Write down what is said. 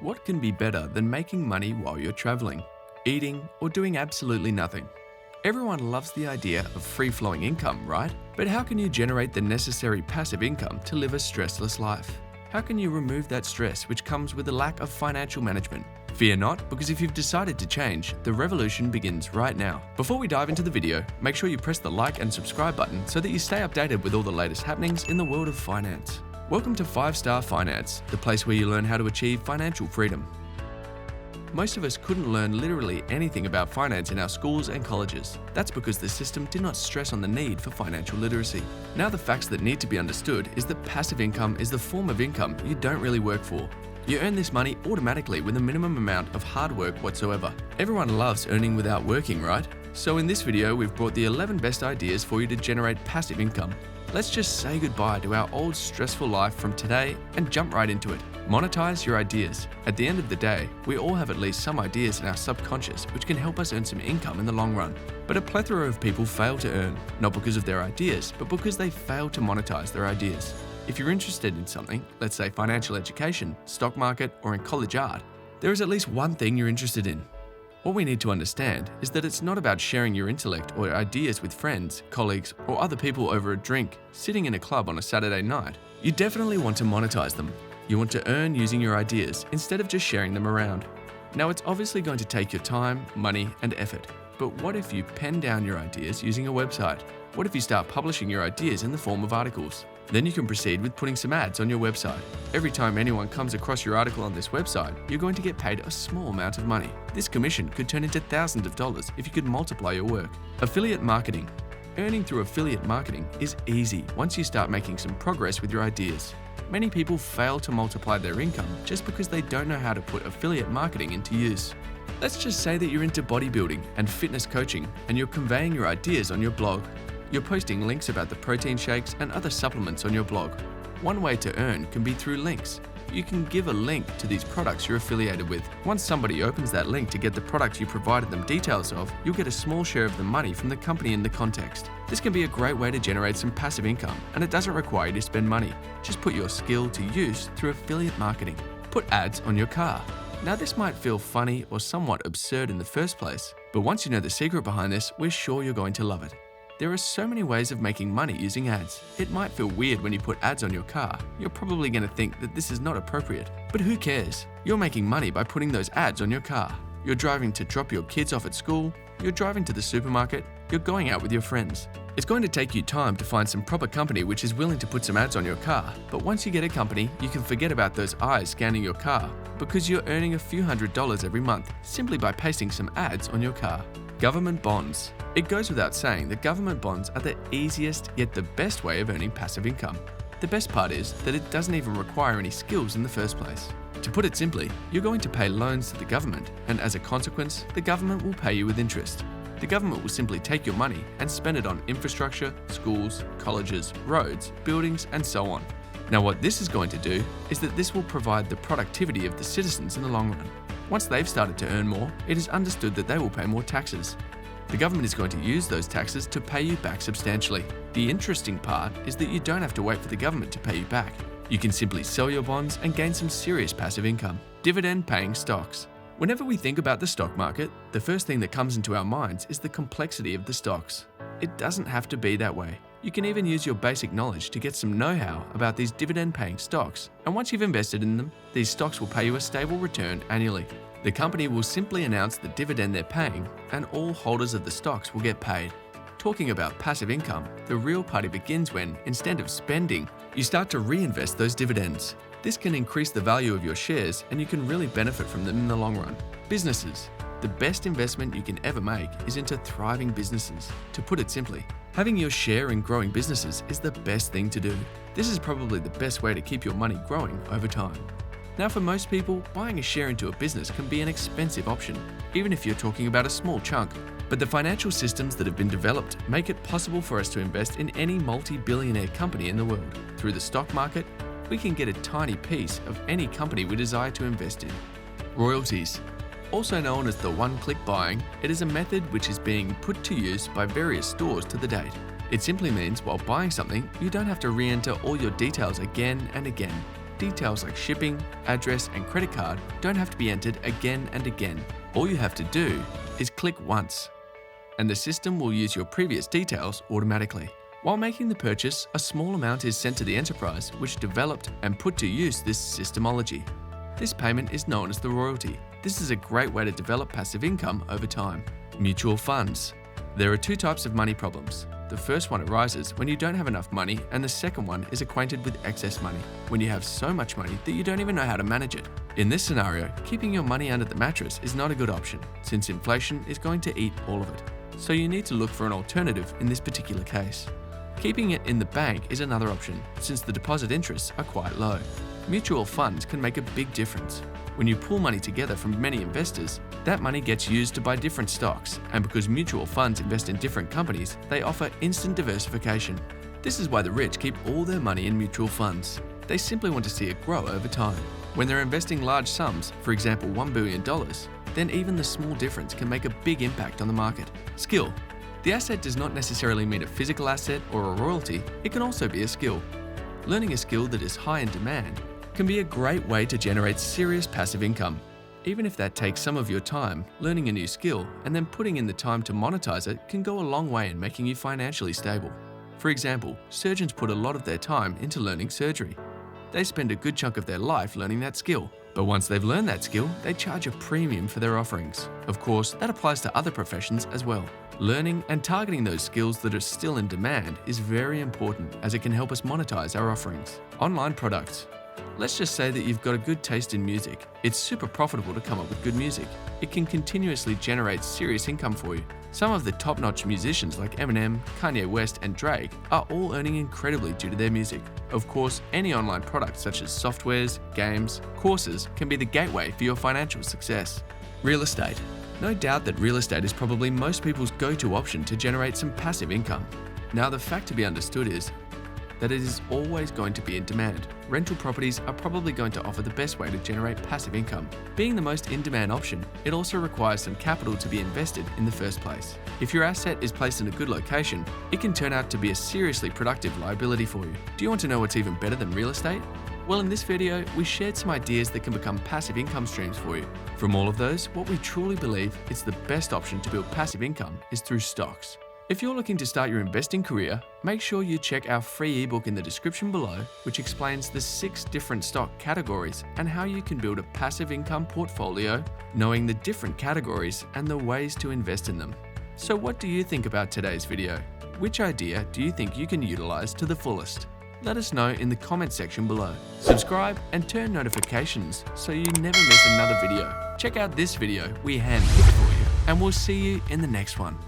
What can be better than making money while you're traveling, eating, or doing absolutely nothing? Everyone loves the idea of free-flowing income, right? But how can you generate the necessary passive income to live a stressless life? How can you remove that stress which comes with a lack of financial management? Fear not, because if you've decided to change, the revolution begins right now. Before we dive into the video, make sure you press the like and subscribe button so that you stay updated with all the latest happenings in the world of finance. Welcome to 5-Star Finance, the place where you learn how to achieve financial freedom. Most of us couldn't learn literally anything about finance in our schools and colleges. That's because the system did not stress on the need for financial literacy. Now the facts that need to be understood is that passive income is the form of income you don't really work for. You earn this money automatically with a minimum amount of hard work whatsoever. Everyone loves earning without working, right? So in this video, we've brought the 11 best ideas for you to generate passive income. Let's just say goodbye to our old stressful life from today and jump right into it. Monetize your ideas. At the end of the day, we all have at least some ideas in our subconscious which can help us earn some income in the long run. But a plethora of people fail to earn, not because of their ideas, but because they fail to monetize their ideas. If you're interested in something, let's say financial education, stock market, or in college art, there is at least one thing you're interested in. What we need to understand is that it's not about sharing your intellect or ideas with friends, colleagues, or other people over a drink, sitting in a club on a Saturday night. You definitely want to monetize them. You want to earn using your ideas instead of just sharing them around. Now, it's obviously going to take your time, money, and effort. But what if you pen down your ideas using a website? What if you start publishing your ideas in the form of articles? Then you can proceed with putting some ads on your website. Every time anyone comes across your article on this website, you're going to get paid a small amount of money. This commission could turn into thousands of dollars if you could multiply your work. Affiliate marketing. Earning through affiliate marketing is easy once you start making some progress with your ideas. Many people fail to multiply their income just because they don't know how to put affiliate marketing into use. Let's just say that you're into bodybuilding and fitness coaching and you're conveying your ideas on your blog. You're posting links about the protein shakes and other supplements on your blog. One way to earn can be through links. You can give a link to these products you're affiliated with. Once somebody opens that link to get the product you provided them details of, you'll get a small share of the money from the company in the context. This can be a great way to generate some passive income, and it doesn't require you to spend money. Just put your skill to use through affiliate marketing. Put ads on your car. Now this might feel funny or somewhat absurd in the first place, but once you know the secret behind this, we're sure you're going to love it. There are so many ways of making money using ads. It might feel weird when you put ads on your car. You're probably going to think that this is not appropriate. But who cares? You're making money by putting those ads on your car. You're driving to drop your kids off at school. You're driving to the supermarket. You're going out with your friends. It's going to take you time to find some proper company which is willing to put some ads on your car. But once you get a company, you can forget about those eyes scanning your car because you're earning a few $100s every month simply by pasting some ads on your car. Government bonds. It goes without saying that government bonds are the easiest yet the best way of earning passive income. The best part is that it doesn't even require any skills in the first place. To put it simply, you're going to pay loans to the government, and as a consequence, the government will pay you with interest. The government will simply take your money and spend it on infrastructure, schools, colleges, roads, buildings, and so on. Now what this is going to do is that this will provide the productivity of the citizens in the long run. Once they've started to earn more, it is understood that they will pay more taxes. The government is going to use those taxes to pay you back substantially. The interesting part is that you don't have to wait for the government to pay you back. You can simply sell your bonds and gain some serious passive income. Dividend-paying stocks. Whenever we think about the stock market, the first thing that comes into our minds is the complexity of the stocks. It doesn't have to be that way. You can even use your basic knowledge to get some know-how about these dividend-paying stocks, and once you've invested in them, these stocks will pay you a stable return annually. The company will simply announce the dividend they're paying, and all holders of the stocks will get paid. Talking about passive income, the real party begins when, instead of spending, you start to reinvest those dividends. This can increase the value of your shares, and you can really benefit from them in the long run. Businesses. The best investment you can ever make is into thriving businesses. To put it simply, having your share in growing businesses is the best thing to do. This is probably the best way to keep your money growing over time. Now for most people, buying a share into a business can be an expensive option, even if you're talking about a small chunk. But the financial systems that have been developed make it possible for us to invest in any multi-billionaire company in the world. Through the stock market, we can get a tiny piece of any company we desire to invest in. Royalties. Also known as the one-click buying, it is a method which is being put to use by various stores to the date. It simply means while buying something, you don't have to re-enter all your details again and again. details like shipping, address, and credit card don't have to be entered again and again. All you have to do is click once, and the system will use your previous details automatically. While making the purchase, a small amount is sent to the enterprise which developed and put to use this systemology. This payment is known as the royalty. This is a great way to develop passive income over time. Mutual funds. There are two types of money problems. The first one arises when you don't have enough money, and the second one is acquainted with excess money, when you have so much money that you don't even know how to manage it. In this scenario, keeping your money under the mattress is not a good option, since inflation is going to eat all of it. So you need to look for an alternative in this particular case. Keeping it in the bank is another option, since the deposit interests are quite low. Mutual funds can make a big difference. When you pool money together from many investors, that money gets used to buy different stocks, and because mutual funds invest in different companies, they offer instant diversification. This is why the rich keep all their money in mutual funds. They simply want to see it grow over time. When they're investing large sums, for example $1 billion, then even the small difference can make a big impact on the market. Skill. The asset does not necessarily mean a physical asset or a royalty, it can also be a skill. Learning a skill that is high in demand can be a great way to generate serious passive income. Even if that takes some of your time, learning a new skill and then putting in the time to monetize it can go a long way in making you financially stable. For example, surgeons put a lot of their time into learning surgery. They spend a good chunk of their life learning that skill, but once they've learned that skill, they charge a premium for their offerings. Of course, that applies to other professions as well. Learning and targeting those skills that are still in demand is very important, as it can help us monetize our offerings. Online products. Let's just say that you've got a good taste in music. It's super profitable to come up with good music. It can continuously generate serious income for you. Some of the top-notch musicians like Eminem, Kanye West, and Drake are all earning incredibly due to their music. Of course, any online product such as softwares, games, courses can be the gateway for your financial success. Real estate. No doubt that real estate is probably most people's go-to option to generate some passive income. Now, the fact to be understood is that it is always going to be in demand. Rental properties are probably going to offer the best way to generate passive income. Being the most in-demand option, it also requires some capital to be invested in the first place. If your asset is placed in a good location, it can turn out to be a seriously productive liability for you. Do you want to know what's even better than real estate? Well, in this video, we shared some ideas that can become passive income streams for you. From all of those, what we truly believe is the best option to build passive income is through stocks. If you're looking to start your investing career, make sure you check our free ebook in the description below, which explains the 6 different stock categories and how you can build a passive income portfolio, knowing the different categories and the ways to invest in them. So what do you think about today's video? Which idea do you think you can utilize to the fullest? Let us know in the comment section below. Subscribe and turn notifications so you never miss another video. Check out this video we handpicked for you, and we'll see you in the next one.